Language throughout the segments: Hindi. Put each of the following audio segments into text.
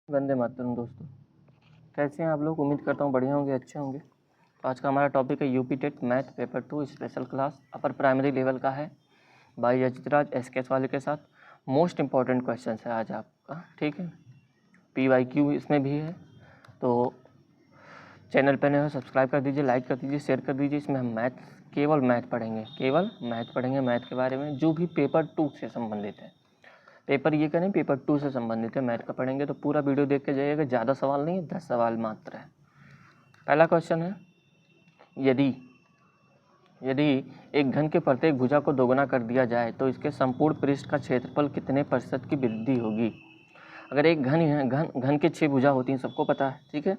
वंदे मातरम दोस्तों, कैसे हैं आप लोग। उम्मीद करता हूँ बढ़िया होंगे, अच्छे होंगे। तो आज का हमारा टॉपिक है UP TET math paper 2 special class upper primary level का है बाई अजितराज एसकेएस वाले के साथ। मोस्ट इम्पॉर्टेंट क्वेश्चन है आज आपका, ठीक है। PYQ इसमें भी है, तो चैनल पर नए हो सब्सक्राइब कर दीजिए, लाइक कर दीजिए, शेयर कर दीजिए। इसमें हम केवल मैथ पढ़ेंगे, मैथ के बारे में जो भी पेपर 2 से संबंधित है। पेपर ये का नहीं, पेपर 2 से संबंधित है, मैथ का पढ़ेंगे। तो पूरा वीडियो देख के जाइएगा, ज़्यादा सवाल नहीं है, 10 सवाल मात्र है। पहला क्वेश्चन है, यदि एक घन के प्रत्येक भुजा को दोगुना कर दिया जाए तो इसके संपूर्ण पृष्ठ का क्षेत्रफल कितने प्रतिशत की वृद्धि होगी। अगर एक घन है, घन के 6 भुजा होती हैं, सबको पता है, ठीक है।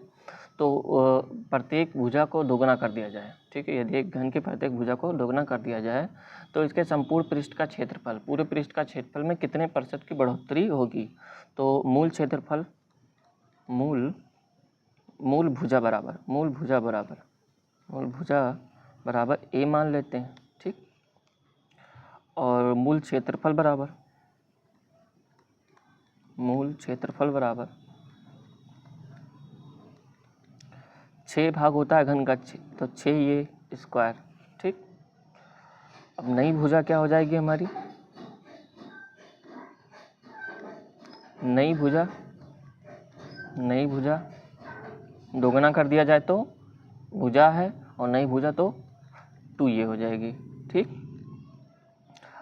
तो प्रत्येक भुजा को दोगुना कर दिया जाए, ठीक है। यदि एक घन के प्रत्येक भुजा को दोगुना कर दिया जाए तो इसके संपूर्ण पृष्ठ का क्षेत्रफल, पूरे पृष्ठ का क्षेत्रफल में कितने प्रतिशत की बढ़ोतरी होगी। तो मूल क्षेत्रफल, मूल भुजा बराबर a मान लेते हैं, ठीक। और मूल क्षेत्रफल बराबर 6 भाग होता है घन का 6, तो 6 ये स्क्वायर, ठीक। अब नई भुजा क्या हो जाएगी हमारी, नई भुजा दोगुना कर दिया जाए तो भुजा है, और नई भुजा तो 2 ये हो जाएगी, ठीक।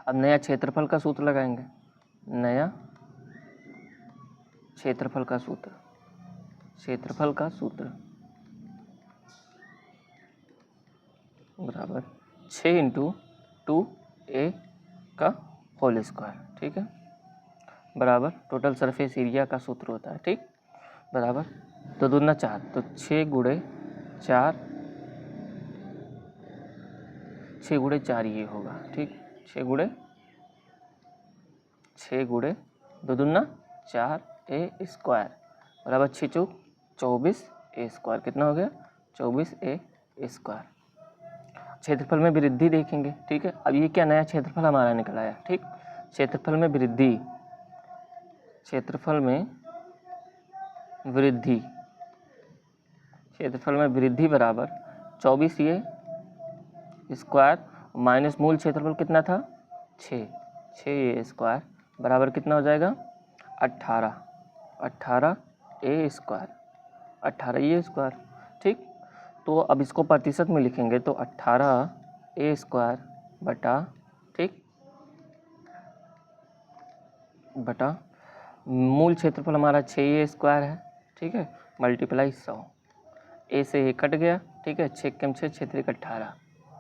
अब नया क्षेत्रफल का सूत्र लगाएंगे, नया क्षेत्रफल का सूत्र बराबर 6 × 2a का होल स्क्वायर, ठीक है, बराबर टोटल सरफेस एरिया का सूत्र होता है, ठीक। बराबर 2 दूना 4, तो 6 × 4 ये होगा, ठीक। 6 × 2 दूना 4 a स्क्वायर बराबर 6 × 24 a स्क्वायर, कितना हो गया 24 a स्क्वायर। क्षेत्रफल में वृद्धि देखेंगे, ठीक है। अब ये क्या नया क्षेत्रफल हमारा निकल आया, ठीक। क्षेत्रफल में वृद्धि बराबर 24 ये स्क्वायर माइनस मूल क्षेत्रफल कितना था 6 ये स्क्वायर बराबर कितना हो जाएगा 18 a स्क्वायर, 18 ये स्क्वायर, ठीक। तो अब इसको प्रतिशत में लिखेंगे तो 18 a स्क्वायर बटा, ठीक, बटा मूल क्षेत्रफल हमारा 6 a स्क्वायर है, ठीक है, मल्टीप्लाई 100। a से a कट गया, ठीक है, 6 कम 6 6 3 18,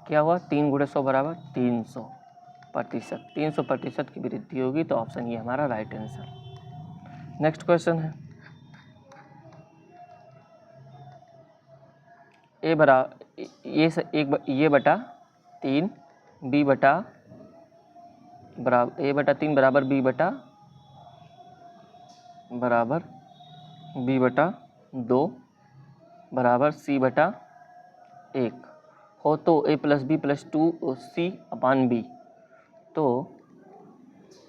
क्या हुआ 3 × 100 बराबर 300%। 300% की वृद्धि होगी, तो ऑप्शन ये हमारा राइट आंसर। नेक्स्ट क्वेश्चन है, ये बटा 3 b बटा बराबर a बटा 3 बराबर b बटा 2 बराबर c बटा 1 हो तो a + b + 2c/b, तो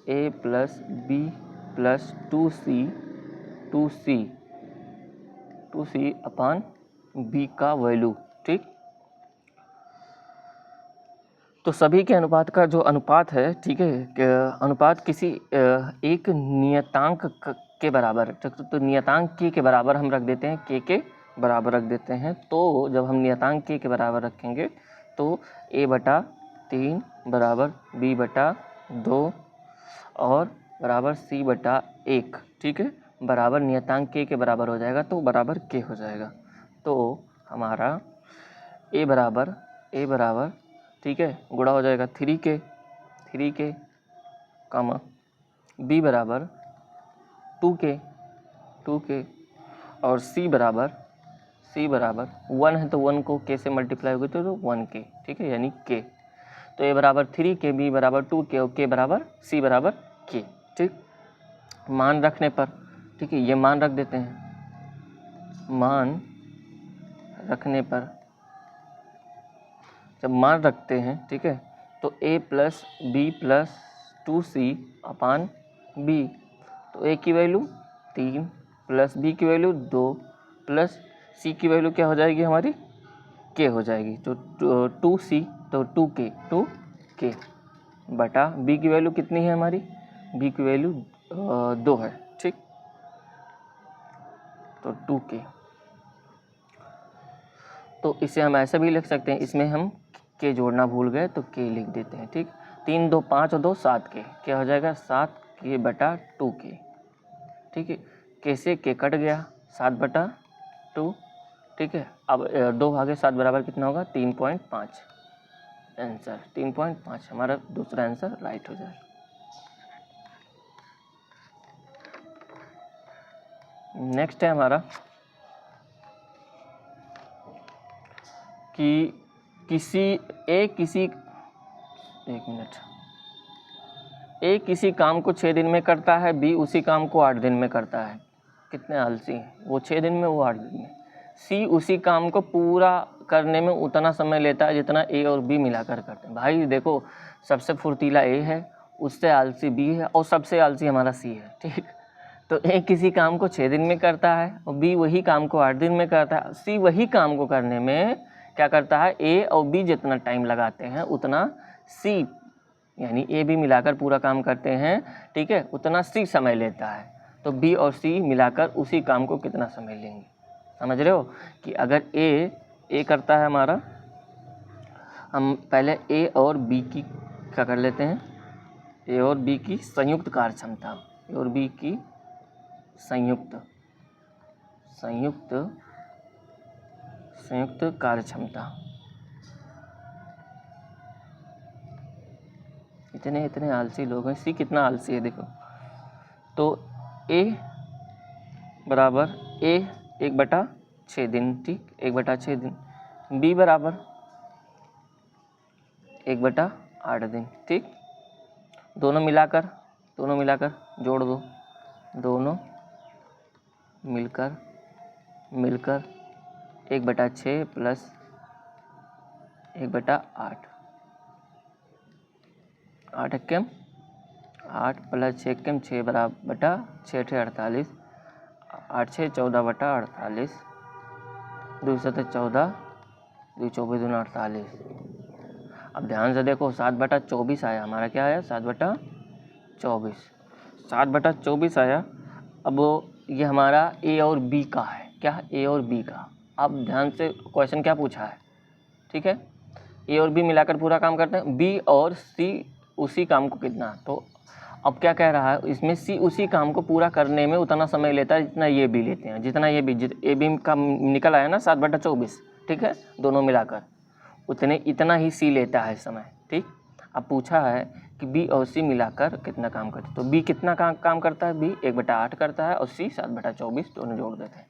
a + b + 2c/b का वैल्यू, ठीक। तो सभी के अनुपात का जो अनुपात है, ठीक है, अनुपात किसी एक नियतांक के बराबर, तो नियतांक के बराबर हम रख देते हैं, के बराबर रख देते हैं। तो जब हम नियतांक के बराबर रखेंगे तो a बटा 3 बराबर b बटा 2 और बराबर c बटा 1, ठीक है, बराबर नियतांक के बराबर हो जाएगा, तो बराबर k हो जाएगा। तो हमारा a बराबर, ठीक है, गुणा हो जाएगा 3k कामा b बराबर 2k और c बराबर 1 है, तो 1 को k से मल्टीप्लाई होगी तो 1k, ठीक है, यानी k। तो a बराबर 3k, b बराबर 2k और k बराबर c बराबर k, ठीक। मान रखने पर, ठीक है, ये मान रख देते हैं, मान रखने पर जब मान रखते हैं, ठीक है, तो a + b + 2c/b, तो a की वैल्यू 3 प्लस बी की वैल्यू 2 प्लस सी की वैल्यू क्या हो जाएगी हमारी के हो जाएगी, तो 2c तो 2k बटा बी की वैल्यू कितनी है हमारी, बी की वैल्यू 2 है, ठीक, तो 2k। तो इसे हम ऐसे भी लिख सकते हैं, इसमें हम के जोड़ना भूल गए तो के लिख देते हैं, ठीक। 3 2 5 और 2 7 के, क्या हो जाएगा 7k बटा 2k, ठीक है। के से के कट गया, 7 बटा 2, ठीक है। अब 2 भागे 7 बराबर कितना होगा 3.5, आंसर 3.5 हमारा दूसरा आंसर राइट हो जाए। नेक्स्ट है हमारा कि ए किसी काम को 6 दिन में करता है, बी उसी काम को 8 दिन में करता है। कितने आलसी हैं, वो 6 दिन में, वो 8 दिन में। सी उसी काम को पूरा करने में उतना समय लेता है जितना ए और बी मिलाकर करते हैं। भाई देखो, सबसे फुर्तीला ए है, उससे आलसी बी है और सबसे आलसी हमारा सी है, ठीक। तो ए किसी काम को 6 दिन में करता है और बी वही काम को 8 दिन में करता है। सी वही काम को करने में क्या करता है, ए और बी जितना टाइम लगाते हैं उतना सी, यानी ए बी मिलाकर पूरा काम करते हैं, ठीक है, उतना सी समय लेता है। तो बी और सी मिलाकर उसी काम को कितना समय लेंगे, समझ रहे हो। कि अगर ए करता है हमारा, हम पहले ए और बी की क्या कर लेते हैं, ए और बी की संयुक्त कार्य क्षमता, ए और बी की संयुक्त कार्य क्षमता। इतने आलसी लोग हैं, सी कितना आलसी है देखो। तो ए बराबर ए 1/6 दिन, ठीक, 1/6 दिन। बी बराबर 1/8 दिन, ठीक। दोनों मिलाकर जोड़ दो, दोनों मिलकर 1/6 प्लस 1/8, 8 एकम 8 प्लस 6 एकम 6 बराबर बटा 6 48, 8 6 14/48, 2 7 14, 2 24 दूना 48। अब ध्यान से देखो, 7/24 आया हमारा, क्या आया 7/24, 7/24 आया। अब ये हमारा ए और बी का है, क्या, ए और बी का। अब ध्यान से क्वेश्चन क्या पूछा है, ठीक है, ए और बी मिलाकर पूरा काम करते हैं, बी और सी उसी काम को कितना। तो अब क्या कह रहा है इसमें, सी उसी काम को पूरा करने में उतना समय लेता है जितना ये बी लेते हैं, जितना ये बी, ए बी का निकल आया ना 7/24, ठीक है, दोनों मिलाकर इतना ही सी लेता है समय, ठीक। अब पूछा है कि बी और सी मिलाकर कितना काम करते हैं, तो बी कितना काम करता है, बी 1/8 करता है और सी 7/24, दोनों जोड़ देते हैं।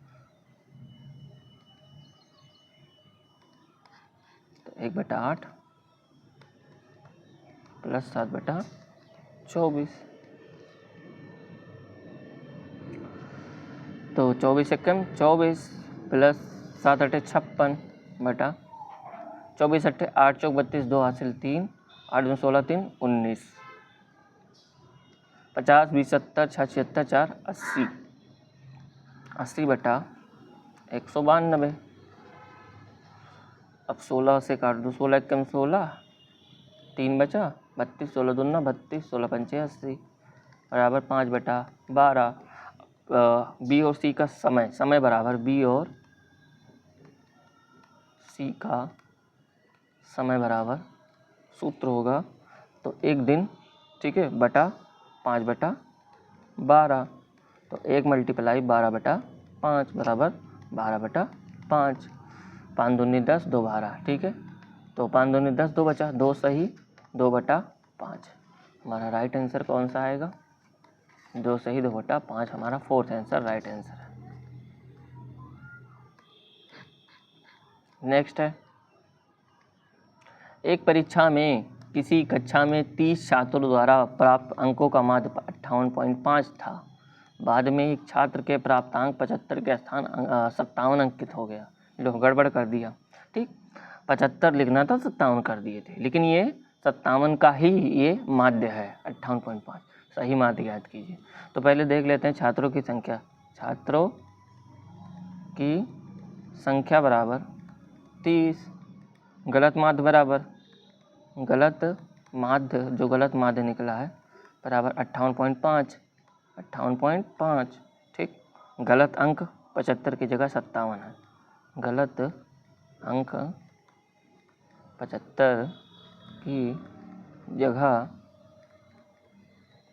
तो 1/8 प्लस 7/24, तो 24 एकम 24 प्लस 7 8 56 बटा 24 8 8 चौक 32, 2 हासिल 3, 8 2 16 3 19, 50 20 70 6 76 4 80, 80 बटा 192। अब 16 से काट दो, 16 एकम 16, 3 बचा 32, 16 दूना 32, 16 पंचे 80 बराबर 5/12। बी और सी का समय बराबर बी और सी का समय बराबर सूत्र होगा तो 1 दिन, ठीक है, बटा 5/12, तो 1 मल्टीप्लाई 12/5 बराबर 12/5, 5 दूनी 10, 2 12, ठीक है। तो 5 दूनी 10, 2 बचा, 2 सही 2/5। हमारा राइट आंसर कौन सा आएगा, 2 सही 2/5 हमारा फोर्थ आंसर राइट आंसर है। नेक्स्ट है, एक परीक्षा में किसी कक्षा में 30 छात्रों द्वारा प्राप्त अंकों का माध्य 58.5 था। बाद में एक छात्र के प्राप्तांक 75 के स्थान 57 अंकित हो गया। लो गड़बड़ कर दिया, ठीक, 75 लिखना था, 57 कर दिए थे, लेकिन ये 57 का ही ये माध्य है 58.5, सही माध्य याद कीजिए। तो पहले देख लेते हैं छात्रों की संख्या, छात्रों की संख्या बराबर 30। गलत माध्य बराबर गलत माध्य, जो गलत माध्य निकला है बराबर 58.5। 58.5 ठीक। गलत अंक 75 की जगह 57 है। गलत अंक 75 की जगह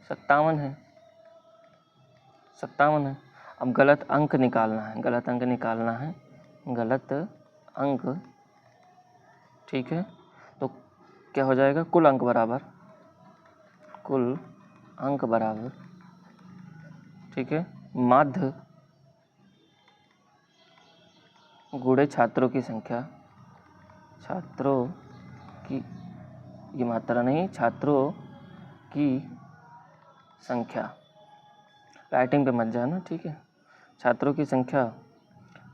57 है। 57 है। अब गलत अंक निकालना है, गलत अंक निकालना है, गलत अंक ठीक है। तो क्या हो जाएगा, कुल अंक बराबर ठीक है माध्य गुणे छात्रों की संख्या, छात्रों की, ये मात्रा नहीं, छात्रों की संख्या, राइटिंग पे मत जाना ठीक है। छात्रों की संख्या,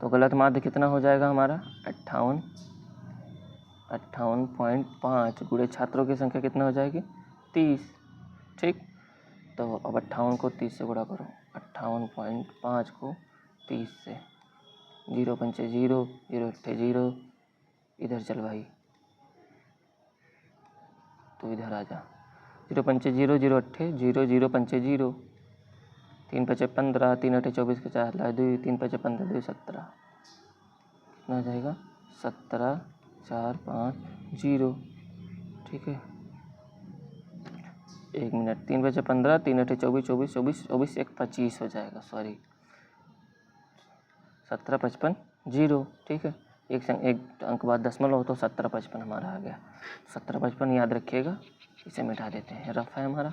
तो गलत माध्य कितना हो जाएगा हमारा 58.5 गुणे छात्रों की संख्या कितना हो जाएगी 30 ठीक। तो अब 58 को 30 से गुणा करो, 58.5 को 30 से, 0 पंचे 0, 0 अट्ठे 0, इधर चल भाई तो इधर आ जा, 0 पंचे 0, 0 अट्ठे 0, 0 पंचे 0, 3 पचे 15, 3 अट्ठे 24 के 4 ला 2, 3 पचे 15 2 17, कितना हो जाएगा 17 4 5 0 ठीक है। 1 मिनट, 3 बचे 15, 3 अट्ठे 24, 24 24 24 1 25 हो जाएगा, सॉरी 17 55 0 ठीक है। एक अंक बाद दशमलव तो 17 55 हमारा आ गया। 17 55 याद रखिएगा, इसे मिटा देते हैं, रफ है हमारा,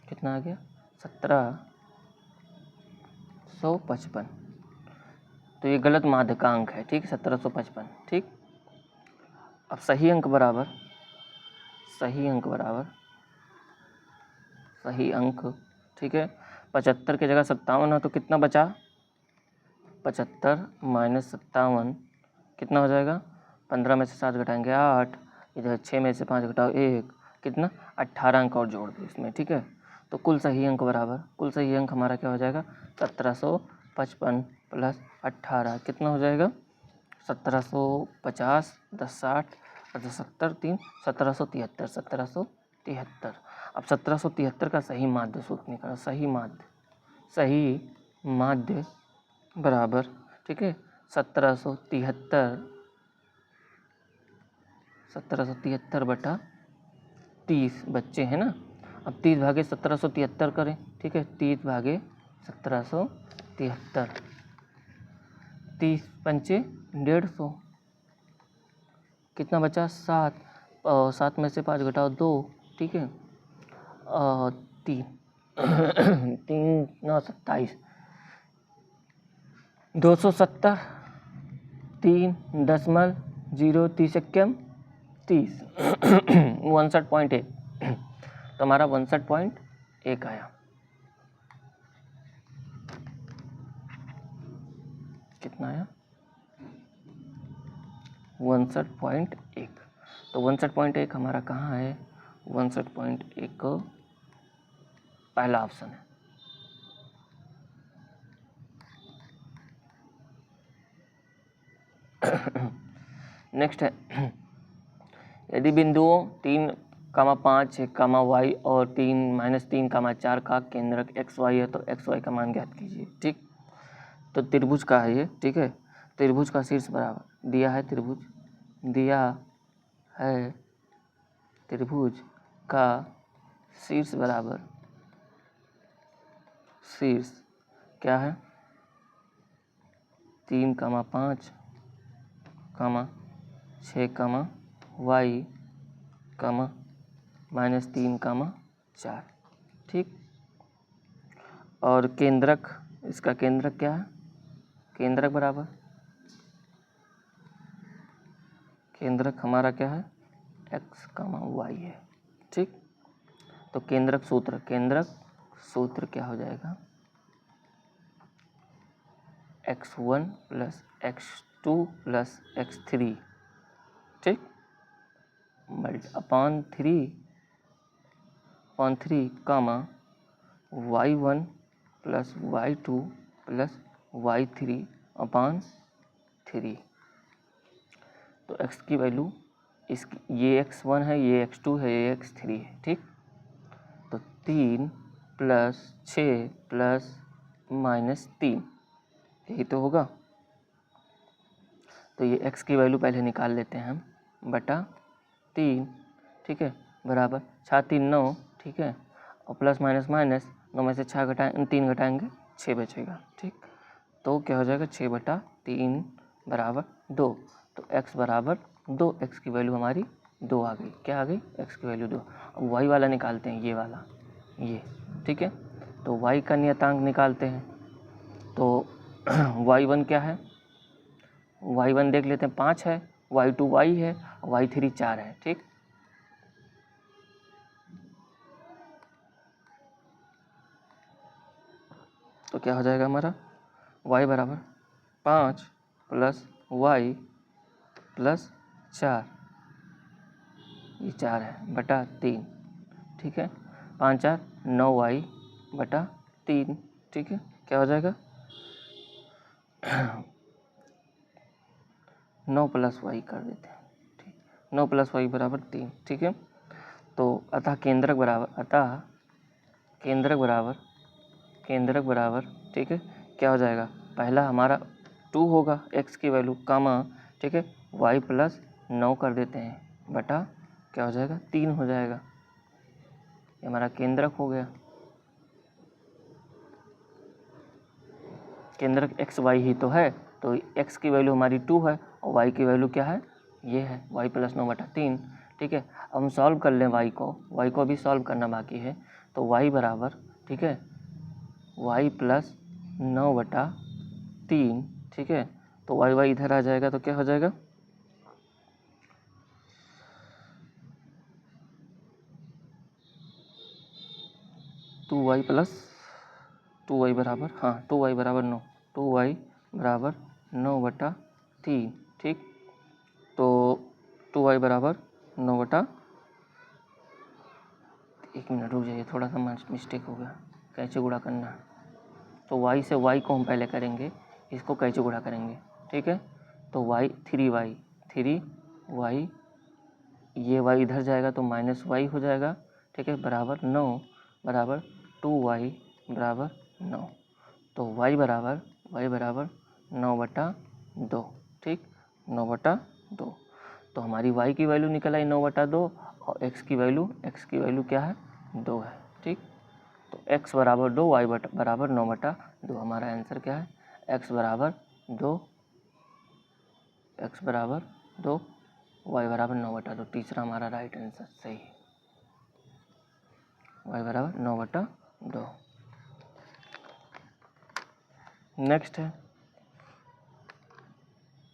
कितना आ गया 1755। तो ये गलत माध्य का अंक है ठीक, 1755 ठीक। अब सही अंक बराबर सही अंक ठीक है। 75 की जगह 57 है तो कितना बचा, 75 माइनस 57 कितना हो जाएगा, 15 में से 7 घटाएंगे 8, इधर 6 में से 5 घटाओ 1, कितना 18 अंक और जोड़ दो इसमें ठीक है। तो कुल सही अंक बराबर, कुल सही अंक हमारा क्या हो जाएगा 1755 प्लस 18 कितना हो जाएगा 1750, 10 60 70 3 1773। अब 1773 का सही माध्य सूत्र निकाला, सही माध्य बराबर ठीक है 1773 बटा 30 बच्चे हैं ना। अब 30 भागे 1773 करें ठीक है, 30 भागे 1773, 30 पंचे 150, कितना बचा 7, 7 में से 5 घटाओ 2 ठीक है, 3 3 9 27, 270, 3.0 30 एक्यम 30 59.1, तो हमारा 59.1 आया। कितना आया 59.1। तो 59.1 हमारा कहाँ है, 59.1 पहला ऑप्शन है। नेक्स्ट है, यदि बिंदुओं 3,5 y और 3-3,4 का केंद्रक xy है तो xy का मान ज्ञात कीजिए ठीक। तो त्रिभुज का है ये ठीक है, त्रिभुज का शीर्ष बराबर दिया है, त्रिभुज का शीर्ष बराबर, शीर्ष क्या है 3,5 6 y -3,4 ठीक। और केंद्रक, इसका केंद्रक क्या है, केंद्रक बराबर, केंद्रक हमारा क्या है x, y है ठीक। तो केंद्रक सूत्र क्या हो जाएगा x1 plus x2 plus x3 ठीक, upon 3 y1 plus y2 plus y3/3। तो x की वैल्यू ये x1 है, ये x2 है, ये x3 है, ठीक। तो 3 + 6 + -3 यही तो होगा। तो ये x की वैल्यू पहले निकाल लेते हैं हम, बटा 3, ठीक है, बराबर 6 3 9, ठीक है, और प्लस माइनस माइनस 9 में से 3 घटाएंगे 6 बचेगा, ठीक। तो क्या हो जाएगा 6/3 बराबर 2। तो x बराबर 2, x की वैल्यू हमारी 2 आ गई। क्या आ गई? x की वैल्यू 2। अब y वाला निकालते हैं, ये वाला, ये, ठीक है। तो y का नियतांक निकालते हैं। तो y1 क्या है? y1 देख लेते हैं 5 है, y2 y है, y3 4 है, ठीक। तो क्या हो जाएगा हमारा y बराबर 5 + y + 4, ये 4 है, बटा 3, ठीक है। 5 4 9y बटा 3, ठीक है। क्या हो जाएगा 9 + y कर देते हैं, ठीक। 9 + y बराबर 3, ठीक है। तो अतः केंद्रक बराबर, ठीक है, क्या हो जाएगा? पहला हमारा 2 होगा x की वैल्यू, कामा, ठीक है, y + 9 कर देते हैं, बटा क्या हो जाएगा 3 हो जाएगा। ये हमारा केंद्रक हो गया। केंद्रक x y ही तो है, तो x की वैल्यू हमारी 2 है और y की वैल्यू क्या है? ये है y + 9 बटा 3, ठीक है। अब हम सॉल्व कर लें y को अभी सॉल्व करना बाकी है। तो y बराबर, ठीक है, y + 9 बटा 3, ठीक है। तो y इधर आ जाएगा, तो क्या हो जाएगा 2y बराबर, हाँ 2y बराबर 9, 2y बराबर 9 बटा 3, ठीक। तो 2y बराबर 9 बटा, 1 मिनट रुक जाइए, थोड़ा सा मिस्टेक हो गया, कैसे गुणा करना है। तो y से y को हम पहले करेंगे, इसको कैसे गुणा करेंगे, ठीक है। तो y 3y, ये y इधर जाएगा तो -y हो जाएगा, ठीक है, बराबर 9 बराबर 2y बराबर 9। तो y बराबर 9 बटा 2, ठीक, 9 बटा 2। तो हमारी y की वैल्यू निकल आई 9 बटा 2 और x की वैल्यू क्या है? 2 है, ठीक। तो x बराबर 2, y बराबर 9 बटा 2। हमारा आंसर क्या है? x बराबर 2, y बराबर 9 बटा 2। तीसरा हमारा राइट आंसर सही है, y बराबर 9 बटा 2। नेक्स्ट है,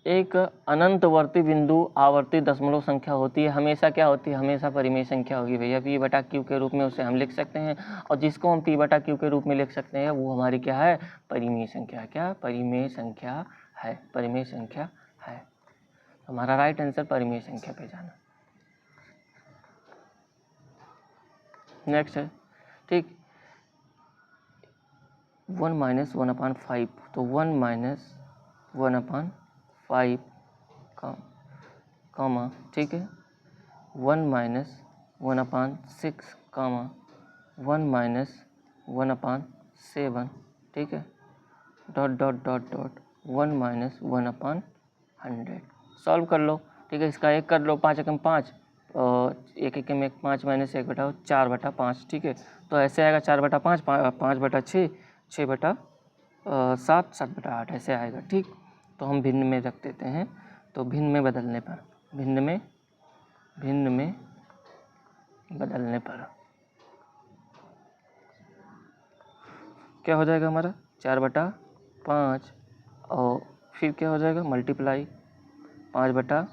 एक अनंतवर्ती बिंदु आवर्ती दशमलव संख्या होती है, हमेशा क्या होती है? हमेशा परिमेय संख्या होगी भैया। p बटा क्यू के रूप में उसे हम लिख सकते हैं, और जिसको हम p बटा क्यू के रूप में लिख सकते हैं वो हमारी क्या है? परिमेय संख्या। क्या? परिमेय संख्या है। हमारा राइट आंसर परिमेय संख्या पे जाना। नेक्स्ट है, ठीक, 1 - 1/5, तो 1 - 1/5 कामा, ठीक है, 1 - 1/6 कामा 1 - 1/7, ठीक है, डॉट 1 - 1/100। सॉल्व कर लो, ठीक है। इसका एक कर लो, 5 एकम 5, एक एकम 1, 5 - 1 बटा 4/5, ठीक है। तो ऐसे आएगा 4/5, 5/6, 6/7, 7/8 ऐसे आएगा, ठीक। तो हम भिन्न में रख देते हैं। तो भिन्न में बदलने पर क्या हो जाएगा हमारा? 4/5, और फिर क्या हो जाएगा? मल्टीप्लाई 5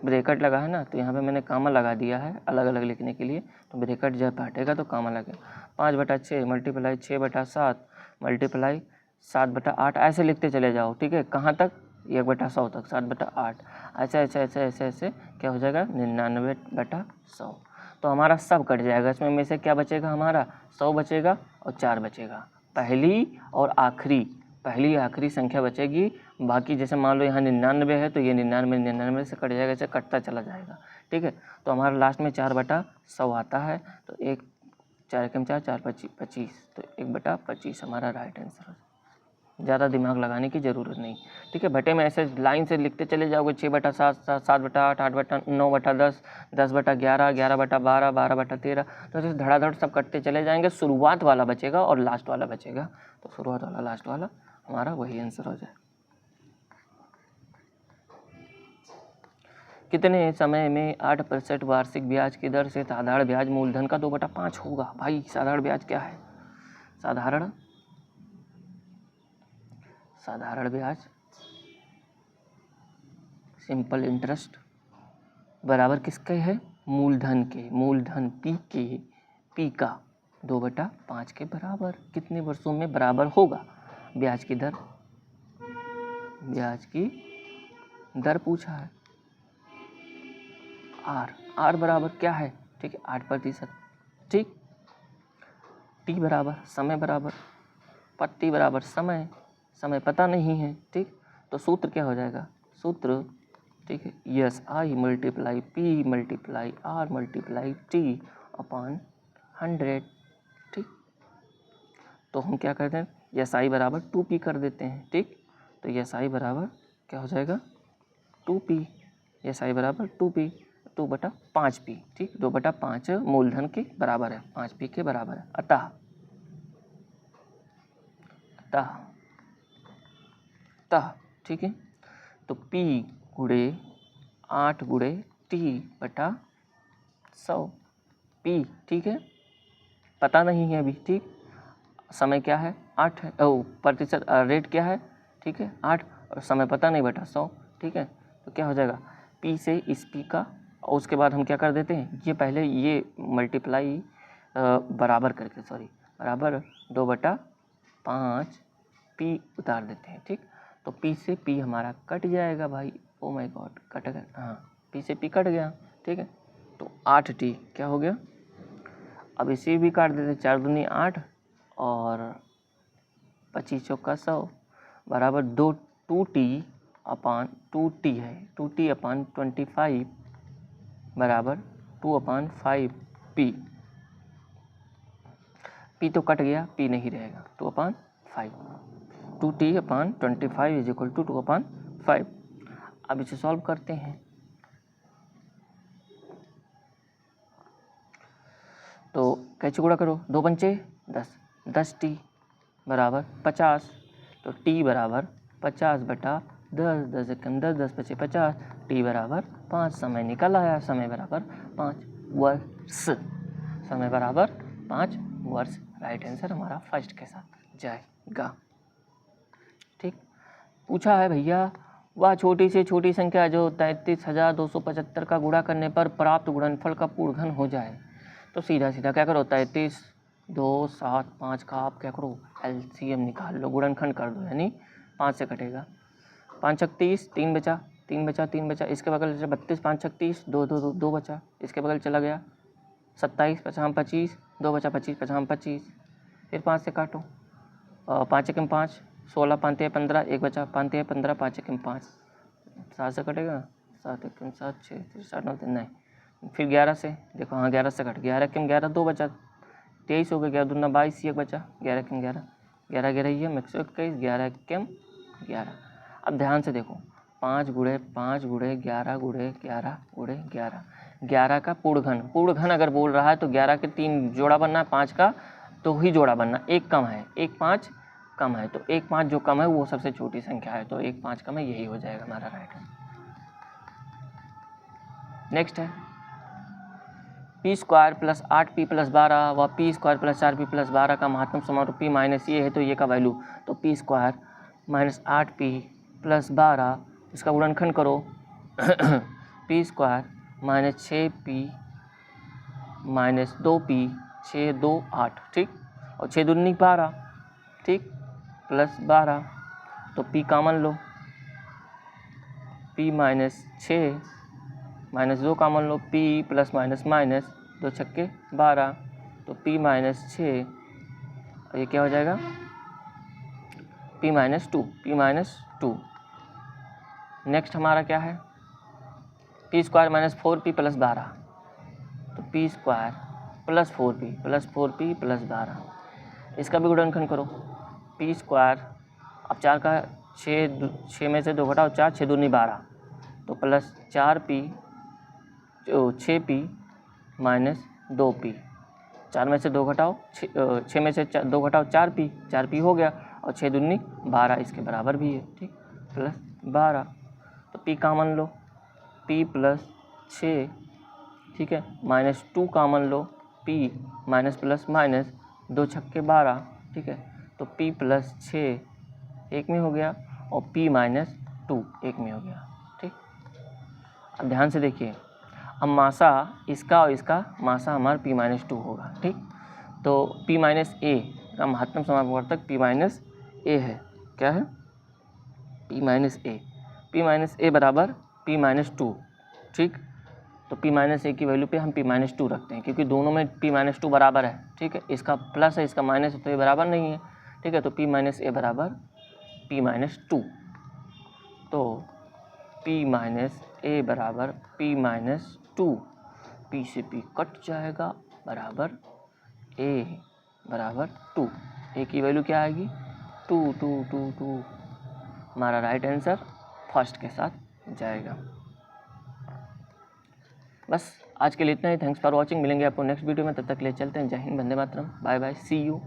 ब्रैकेट लगा है ना, तो यहाँ पे मैंने कामा लगा दिया है अलग अलग लिखने के लिए। तो ब्रैकेट जब हटेगा तो कामा लगेगा। 5/6 मल्टीप्लाई 6/7 मल्टीप्लाई 7/8, ऐसे लिखते चले जाओ, ठीक है। कहाँ तक? 1/100 तक, 7/8, ऐसे क्या हो जाएगा? 99/100। तो हमारा सब कट जाएगा। इसमें में से क्या बचेगा? हमारा 100 बचेगा और 4 बचेगा। पहली और आखिरी पहली आखिरी संख्या बचेगी, बाकी जैसे मान लो यहाँ 99 है तो ये 99 से कट जाएगा, ऐसे कटता चला जाएगा। ठीक है, तो हमारा लास्ट में 4/100 आता है, तो 1 4 एकम 4 4 25, तो 1/25 हमारा राइट आंसर है। ज़्यादा दिमाग लगाने की ज़रूरत नहीं। ठीक है, बटे में ऐसे लाइन से लिखते चले जाओगे, 6/7 7/8 8/9/10 10/11 11/12 12/13, तो ऐसे धड़ाधड़ सब कटते चले जाएंगे। शुरुआत वाला बचेगा और लास्ट वाला बचेगा, तो शुरुआत वाला लास्ट वाला हमारा वही आंसर हो जाए। कितने समय में 8% वार्षिक ब्याज की दर से साधारण ब्याज मूलधन का 2/5 होगा? भाई साधारण ब्याज क्या है? साधारण ब्याज सिंपल इंटरेस्ट बराबर किसके है? मूलधन के। मूलधन पी का 2/5 के बराबर कितने वर्षों में बराबर होगा? ब्याज की दर पूछा है। आर बराबर क्या है? ठीक है, 8%। ठीक, टी बराबर समय बराबर पत्ती बराबर समय पता नहीं है। ठीक, तो सूत्र क्या हो जाएगा? सूत्र ठीक है, yes I multiply P multiply R multiply T upon 100। ठीक, तो हम क्या करते हैं, यस आई बराबर 2p कर देते हैं। ठीक, तो यस आई बराबर क्या हो जाएगा? 2p। यस आई बराबर 2p 2/5p। ठीक, 2/5 मूलधन के बराबर है, 5p के बराबर है। अतः ठीक है, तो p गुणे 8 गुणे t/100 p। ठीक है, पता नहीं है अभी। ठीक, समय क्या है? 8 है, प्रतिशत रेट क्या है? ठीक है 8, और समय पता नहीं बटा 100। ठीक है, तो क्या हो जाएगा? p से इस p का, और उसके बाद हम क्या कर देते हैं, ये पहले ये मल्टीप्लाई बराबर करके बराबर 2/5 p उतार देते हैं। ठीक, तो p से p हमारा कट जाएगा भाई। ओ माय गॉड, कट गया। हाँ, p से p कट गया। ठीक है, तो 8t क्या हो गया? अब इसे भी काट देते, 4 दूनी 8 और 25 चौका 100 बराबर 2t अपॉन 2t है, 2t अपॉन 25 बराबर 2/5p। p तो कट गया, p नहीं रहेगा, 2/5। 2t upon 25 is equal to 2/5। अब इसे सॉल्व करते हैं, तो कैसे गुणा करो? 2 पंचे 10, 10t बराबर 50, तो t बराबर 50/10, 10 एकम 10, 10 पचे 50, t बराबर 5। समय निकल आया, समय बराबर 5 वर्ष। समय बराबर 5 वर्ष। राइट आंसर हमारा फर्स्ट के साथ जाएगा। ठीक, पूछा है भैया वह छोटी से छोटी संख्या जो 33,275 का गुणा करने पर प्राप्त गुणनफल का पूर्ण घन हो जाए। तो सीधा सीधा क्या करो, 33 2 7 5 का आप क्या करो, एलसीएम निकाल लो, गुणनखंड कर दो, यानी 5 से कटेगा। 5 छक 30, 3 बचा, 3 बचा, 3 बचा, इसके बगल 32, 5 छक 30, 2 2 2 2 बचा, इसके बगल चला गया 27, 5 25, 2 बचा 25, 5 25, फिर 5 से काटो, 5 एकम 5, 16 5 15, 1 बचा, 5 15, 5 एकम 5, 7 से कटेगा, 7 एकम 7 6 7 9 नहीं, फिर 11 से देखो, हाँ 11 से कट, 11 एकम 11, 2 बचा, 23 हो गया, 11 दूना 22, 1 बचा, 11 एकम 11, 11 11 ये 121, 11 एकम 11। अब ध्यान से देखो, 5 गुणे 5 गुणे 11 गुणे 11 गुणे 11, 11 का पूर्ण घन अगर बोल रहा है तो 11 के 3 जोड़ा बनना है, 5 का तो ही जोड़ा बनना, एक कम है, 1 5 कम है, तो 1 5 जो कम है वो सबसे छोटी संख्या है, तो 1 5 कम है, यही हो जाएगा हमारा राइट आंसर। नेक्स्ट है p² प्लस 8p प्लस 12 व p² प्लस 4p प्लस 12 का महत्तम समारोह p माइनस ये है, तो ये का वैल्यू, तो p² माइनस 8p प्लस 12, इसका गुणनखंड करो p² minus 6p minus 2p 6 2 8, ठीक, और 6 दूनी 12, ठीक, प्लस 12, तो p कॉमन लो, p माइनस 6 माइनस 2 कॉमन लो, p प्लस माइनस माइनस 2 छक्के 12, तो p माइनस 6, और ये क्या हो जाएगा p-2। नेक्स्ट हमारा क्या है, p² - 4p + 12, तो p² + 4p + 12, इसका भी गुणनखंड करो। p², अब 4 का 6 में से 2 घटाओ 4, 6 दूनी 12, तो प्लस 4p 6p - 2p, 4 में से 2 घटाओ 6 में से 2 घटाओ 4p हो गया, और 6 दूनी 12 इसके बराबर भी है, ठीक, प्लस 12, तो p कॉमन लो, p + 6, ठीक है, -2 कॉमन लो, p -+- 2 छक्के 12, ठीक है, तो p + 6 एक में हो गया, और p - 2 एक में हो गया, ठीक। अब ध्यान से देखिए, अब मासा इसका और इसका मासा हमारा p - 2 होगा, ठीक। तो p - a का महत्तम समापवर्तक p - a है, क्या है, p - a बराबर p - 2, ठीक। तो p - a की वैल्यू पे हम p - 2 रखते हैं, क्योंकि दोनों में p - 2 बराबर है, ठीक है, इसका प्लस है इसका माइनस है, तो ये बराबर नहीं है, ठीक है, तो p - a बराबर p - 2, तो p - a बराबर p - 2, p से p कट जाएगा, बराबर a बराबर 2, a की वैल्यू क्या आएगी, 2 2 2 2, हमारा राइट आंसर फर्स्ट के साथ जाएगा। बस आज के लिए इतना ही। थैंक्स फॉर वॉचिंग, मिलेंगे आपको नेक्स्ट वीडियो में, तब तक के लिए चलते हैं। जय Hind, Vande Mataram, bye bye, C you.